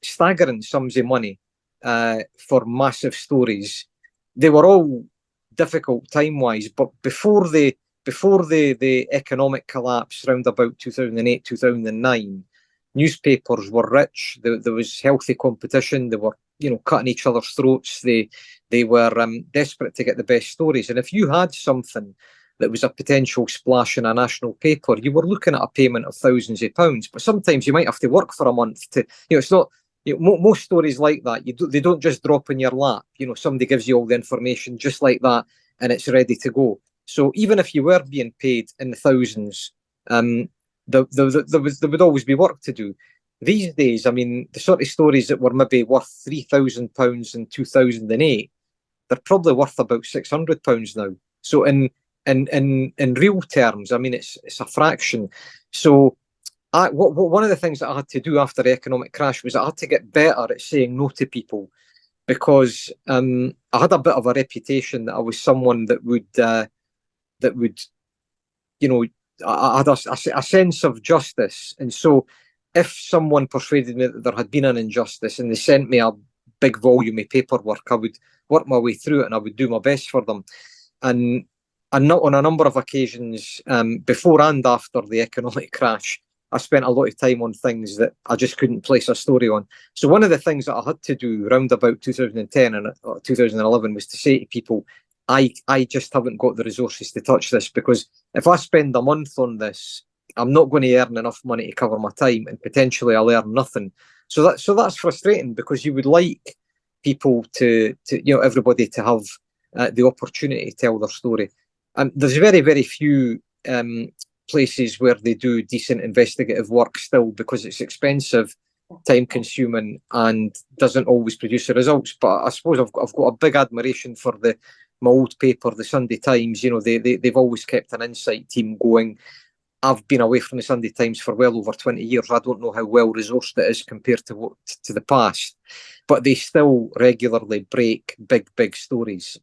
staggering sums of money for massive stories. They were all difficult time-wise, but before the economic collapse around about 2008, 2009, newspapers were rich. There was healthy competition. They were, cutting each other's throats. They were desperate to get the best stories. And if you had something that was a potential splash in a national paper, you were looking at a payment of thousands of pounds. But sometimes you might have to work for a month to, it's not, most stories like that, they don't just drop in your lap. Somebody gives you all the information just like that and it's ready to go. So even if you were being paid in the thousands, there would always be work to do. These days, I mean, the sort of stories that were maybe worth £3,000 in 2008, they're probably worth about £600 now. So in real terms, I mean, it's a fraction. So one of the things that I had to do after the economic crash was I had to get better at saying no to people, because I had a bit of a reputation that I was someone that would I had a sense of justice. And so if someone persuaded me that there had been an injustice and they sent me a big volume of paperwork, I would work my way through it and I would do my best for them. And not on a number of occasions, before and after the economic crash, I spent a lot of time on things that I just couldn't place a story on. So one of the things that I had to do around about 2010 and 2011 was to say to people, I just haven't got the resources to touch this, because if I spend a month on this, I'm not going to earn enough money to cover my time, and potentially I'll earn nothing. So that's frustrating, because you would like people to everybody to have the opportunity to tell their story. There's very, very few places where they do decent investigative work still, because it's expensive, time consuming, and doesn't always produce the results. But I suppose I've got a big admiration for my old paper, the Sunday Times. They've always kept an insight team going. I've been away from the Sunday Times for well over 20 years. I don't know how well resourced it is compared to the past, but they still regularly break big stories.